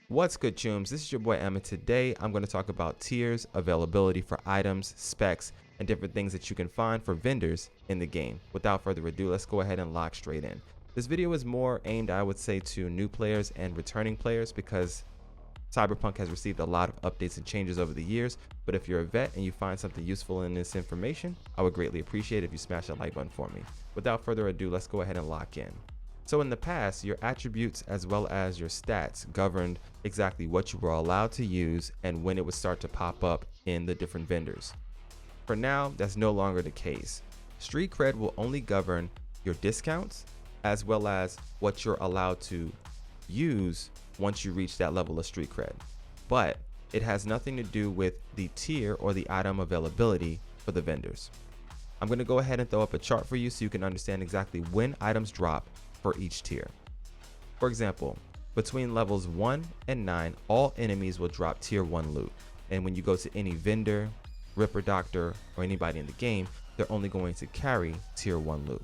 What's good, chooms? This is your boy Emma. Today I'm going to talk about tiers, availability for items, specs, and different things that you can find for vendors in the game. Without further ado, let's go ahead and lock straight in. This video is more aimed, I would say, to new players and returning players because Cyberpunk has received a lot of updates and changes over the years, but if you're a vet and you find something useful in this information, I would greatly appreciate it if you smash that like button for me. Without further ado, let's go ahead and lock in. So in the past, your attributes as well as your stats governed exactly what you were allowed to use and when it would start to pop up in the different vendors. For now, that's no longer the case. Street cred will only govern your discounts as well as what you're allowed to use once you reach that level of street cred. But it has nothing to do with the tier or the item availability for the vendors. I'm going to go ahead and throw up a chart for you so you can understand exactly when items drop for each tier. For example, between levels 1 and 9, all enemies will drop tier 1 loot. And when you go to any vendor, Ripperdoc, or anybody in the game, they're only going to carry tier 1 loot.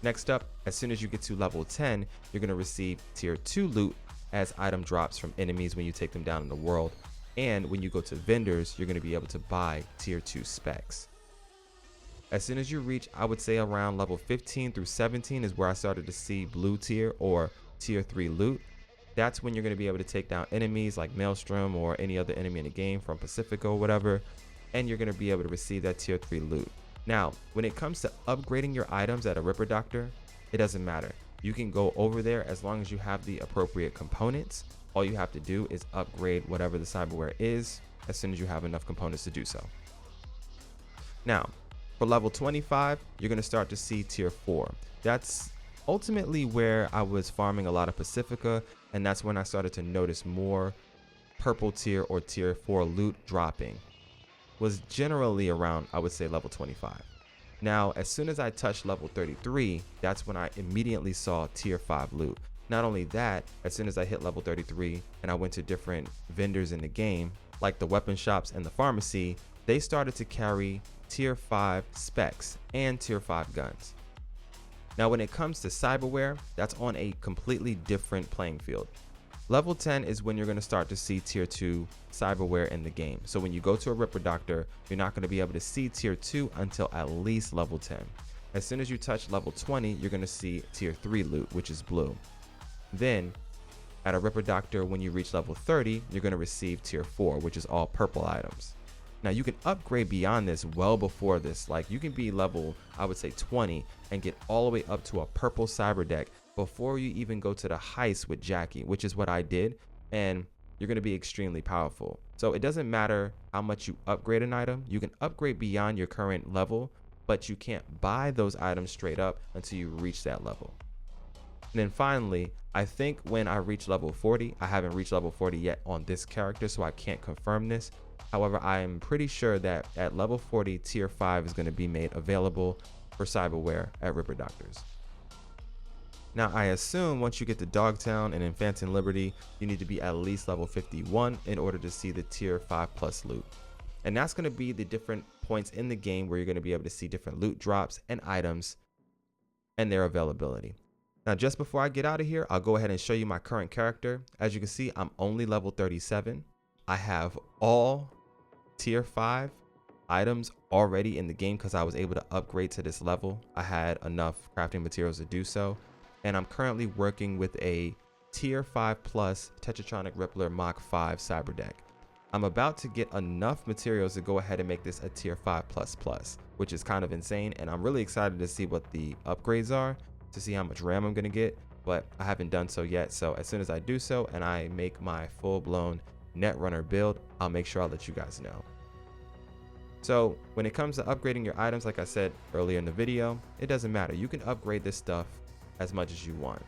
Next up, as soon as you get to level 10, you're going to receive tier 2 loot as item drops from enemies when you take them down in the world. And when you go to vendors, you're going to be able to buy tier 2 specs. As soon as you reach, I would say around level 15 through 17 is where I started to see blue tier or tier 3 loot. That's when you're going to be able to take down enemies like Maelstrom or any other enemy in the game from Pacifico or whatever, and you're going to be able to receive that tier 3 loot. Now, when it comes to upgrading your items at a Ripperdoc, it doesn't matter. You can go over there as long as you have the appropriate components. All you have to do is upgrade whatever the cyberware is as soon as you have enough components to do so. Now, for level 25, you're going to start to see tier 4. That's ultimately where I was farming a lot of Pacifica, and that's when I started to notice more purple tier or tier 4 loot dropping. Was generally around, I would say, level 25. Now, as soon as I touched level 33, that's when I immediately saw tier 5 loot. Not only that, as soon as I hit level 33 and I went to different vendors in the game, like the weapon shops and the pharmacy, they started to carry tier 5 specs and tier 5 guns. Now when it comes to cyberware, that's on a completely different playing field. Level 10 is when you're going to start to see tier 2 cyberware in the game. So when you go to a Ripperdoc, you're not going to be able to see tier 2 until at least level 10. As soon as you touch level 20, you're going to see tier 3 loot, which is blue. Then at a Ripperdoc, when you reach level 30, you're going to receive tier 4, which is all purple items. Now you can upgrade beyond this well before this. Like you can be level, I would say 20 and get all the way up to a purple cyber deck before you even go to the heist with Jackie, which is what I did. And you're going to be extremely powerful. So it doesn't matter how much you upgrade an item. You can upgrade beyond your current level, but you can't buy those items straight up until you reach that level. And then finally, I think when I reach level 40, I haven't reached level 40 yet on this character, so I can't confirm this. However, I am pretty sure that at level 40, tier 5 is going to be made available for cyberware at Ripperdoc. Now, I assume once you get to Dogtown and Infanton Liberty, you need to be at least level 51 in order to see the tier 5 plus loot. And that's going to be the different points in the game where you're going to be able to see different loot drops and items and their availability. Now, just before I get out of here, I'll go ahead and show you my current character. As you can see, I'm only level 37. I have all tier 5 items already in the game because I was able to upgrade to this level. I had enough crafting materials to do so. And I'm currently working with a tier 5 plus Tetratronic Rippler Mach 5 cyber deck. I'm about to get enough materials to go ahead and make this a tier 5 plus plus, which is kind of insane. And I'm really excited to see what the upgrades are, to see how much RAM I'm going to get, but I haven't done so yet. So as soon as I do so and I make my full-blown Netrunner build, I'll make sure I'll let you guys know. So when it comes to upgrading your items, like I said earlier in the video, it doesn't matter. You can upgrade this stuff as much as you want.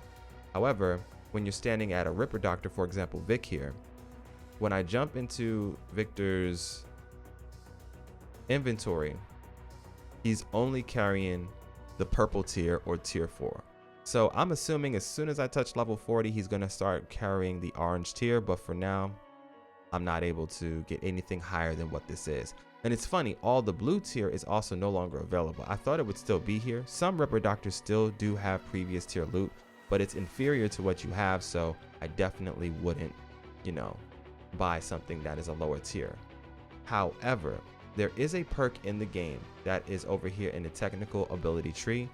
However, when you're standing at a Ripperdoc, for example, Vic here, when I jump into Victor's inventory, he's only carrying the purple tier or tier 4. So I'm assuming as soon as I touch level 40, he's going to start carrying the orange tier. But for now, I'm not able to get anything higher than what this is. And it's funny, all the blue tier is also no longer available. I thought it would still be here. Some Ripperdoc still do have previous tier loot, but it's inferior to what you have, so I definitely wouldn't you know, buy something that is a lower tier. However, there is a perk in the game that is over here in the technical ability tree.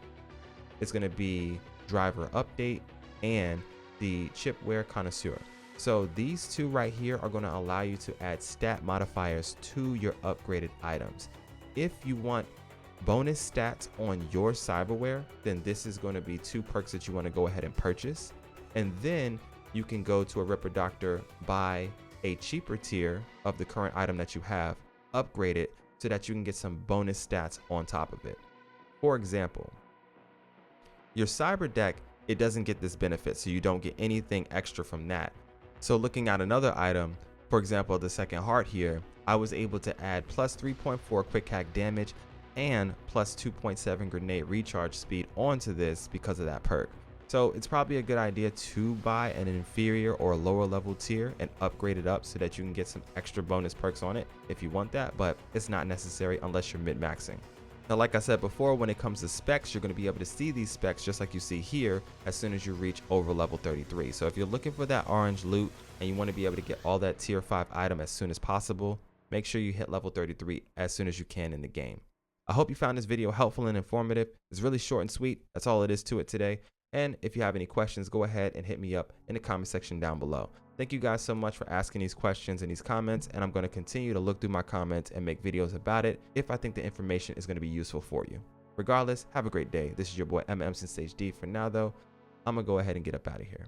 It's going to be driver update and the chipware connoisseur. So these two right here are going to allow you to add stat modifiers to your upgraded items. If you want bonus stats on your cyberware, then this is going to be two perks that you want to go ahead and purchase. And then you can go to a Ripperdoc, buy a cheaper tier of the current item that you have, upgrade it so that you can get some bonus stats on top of it. For example, your cyber deck, it doesn't get this benefit, so you don't get anything extra from that. So looking at another item, for example, the second heart here, I was able to add plus 3.4 quick hack damage and plus 2.7 grenade recharge speed onto this because of that perk. So it's probably a good idea to buy an inferior or lower level tier and upgrade it up so that you can get some extra bonus perks on it if you want that, but it's not necessary unless you're mid-maxing. Now, like I said before, when it comes to specs, you're going to be able to see these specs just like you see here as soon as you reach over level 33. So if you're looking for that orange loot and you want to be able to get all that tier 5 item as soon as possible, make sure you hit level 33 as soon as you can in the game. I hope you found this video helpful and informative. It's really short and sweet. That's all it is to it today. And if you have any questions, go ahead and hit me up in the comment section down below. Thank you guys so much for asking these questions and these comments, and I'm going to continue to look through my comments and make videos about it if I think the information is going to be useful for you. Regardless, have a great day. This is your boy MSensei. For now though, I'm going to go ahead and get up out of here.